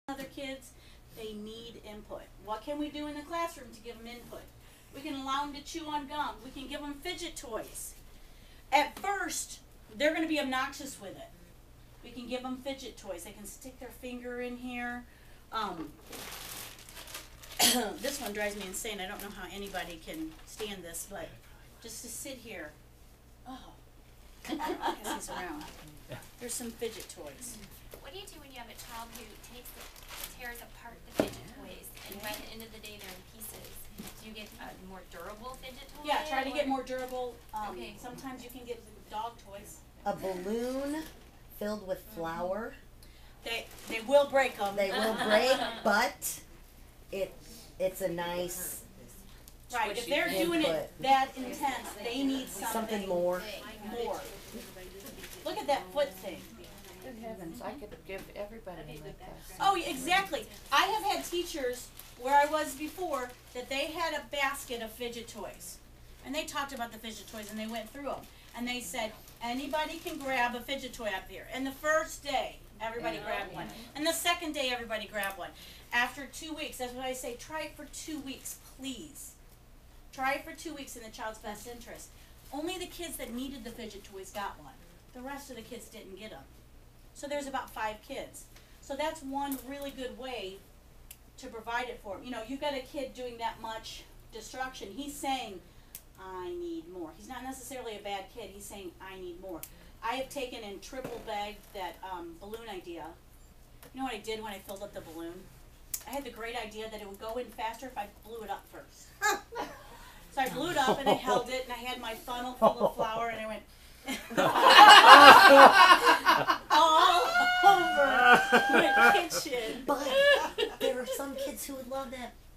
other kids, they need input. What can we do in the classroom to give them input? We can allow them to chew on gum. We can give them fidget toys. At first, they're going to be obnoxious with it. We can give them fidget toys. They can stick their finger in here. This one drives me insane. I don't know how anybody can stand this, but just to sit here. Oh, because he's around. There's some fidget toys. What do you do when you have a child who tears apart the fidget toys, and by the end of the day they're in pieces? Do you get a more durable fidget toy? Yeah, try to get more durable. Okay. Sometimes you can get dog toys. A balloon filled with flour. They will break them. They will break, but it's a nice Right, if they're doing it that intense, they need something more. More. Look at that foot thing. Good heavens, I could give everybody in my class. Oh, exactly. I have had teachers where I was before that they had a basket of fidget toys. And they talked about the fidget toys and they went through them. And they said, anybody can grab a fidget toy out there. And the first day, everybody grabbed one. And the second day, everybody grabbed one. After 2 weeks, that's what I say, try it for 2 weeks, please. Try it for 2 weeks in the child's best interest. Only the kids that needed the fidget toys got one. The rest of the kids didn't get them. So there's about 5 kids. So that's one really good way to provide it for them. You know, you've got a kid doing that much destruction. He's saying, I need more. He's not necessarily a bad kid. He's saying, I need more. I have taken and triple bagged that balloon idea. You know what I did when I filled up the balloon? I had the great idea that it would go in faster if I blew it up first. So I blew it up and I held it and I had my funnel full of flour and I went all over the kitchen. But there are some kids who would love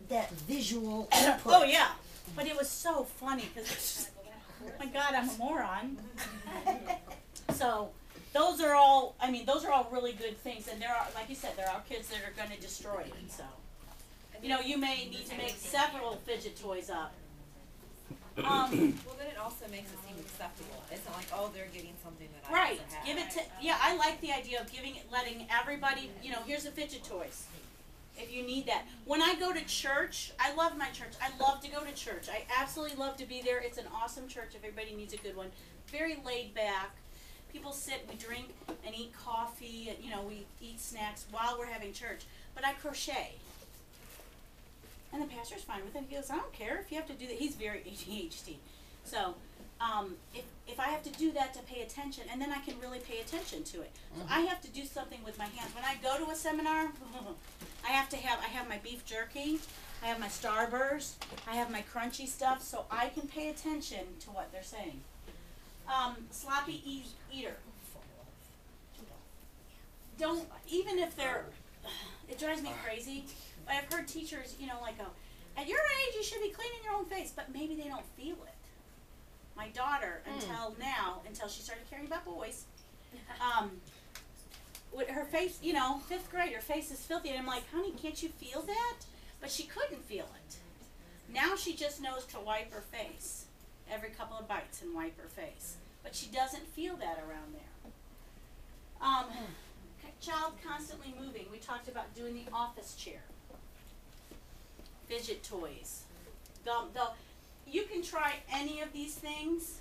that visual input. Oh yeah, but it was so funny because, oh my God, I'm a moron. So those are all really good things, and there are, like you said, there are kids that are going to destroy it. So, you know, you may need to make several fidget toys up. Well, then it also makes it seem acceptable. It's not like, oh, they're getting something that I Right. never had. Give it to, yeah, I like the idea of letting everybody, you know, here's the fidget toys. If you need that. When I go to church, I love my church. I love to go to church. I absolutely love to be there. It's an awesome church if everybody needs a good one. Very laid back. People sit, we drink and eat coffee, and, you know, we eat snacks while we're having church. But I crochet. And the pastor's fine with it. He goes, I don't care if you have to do that. He's very ADHD. So, if I have to do that to pay attention, and then I can really pay attention to it. So I have to do something with my hands. When I go to a seminar, I have my beef jerky, I have my Starburst, I have my crunchy stuff, so I can pay attention to what they're saying. Sloppy eater. Don't, even if they're, it drives me crazy. But I've heard teachers, you know, like, at your age, you should be cleaning your own face, but maybe they don't feel it. My daughter, until she started caring about boys, with her face, you know, 5th grade, her face is filthy, and I'm like, honey, can't you feel that? But she couldn't feel it. Now she just knows to wipe her face every couple of bites and wipe her face, but she doesn't feel that around there. Child constantly moving. We talked about doing the office chair. Fidget toys. You can try any of these things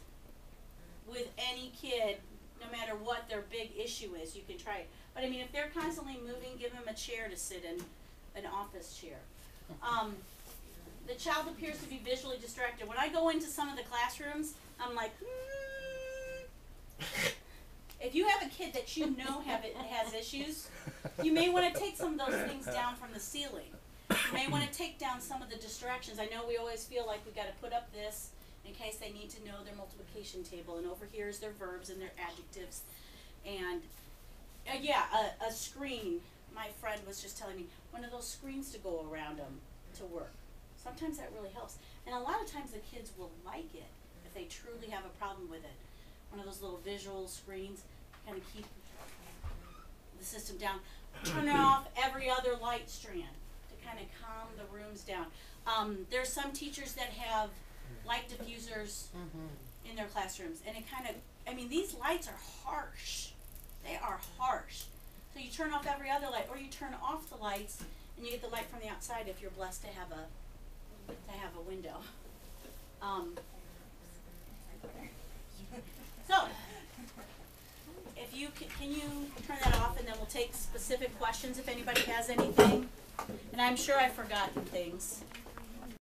with any kid, no matter what their big issue is. You can try it. But I mean, if they're constantly moving, give them a chair to sit in, an office chair. The child appears to be visually distracted. When I go into some of the classrooms, I'm like, If you have a kid that you know has issues, you may want to take some of those things down from the ceiling. You may want to take down some of the distractions. I know we always feel like we got to put up this in case they need to know their multiplication table, and over here is their verbs and their adjectives. And a screen. My friend was just telling me, one of those screens to go around them to work. Sometimes that really helps. And a lot of times the kids will like it if they truly have a problem with it. One of those little visual screens, kind of keep the system down. Turn off every other light strand to kind of calm the rooms down. There's some teachers that have light diffusers in their classrooms, and it kind of, I mean, these lights are harsh. They are harsh. So you turn off every other light, or you turn off the lights, and you get the light from the outside if you're blessed to have a window. So, if you can you turn that off, and then we'll take specific questions if anybody has anything. And I'm sure I've forgotten things.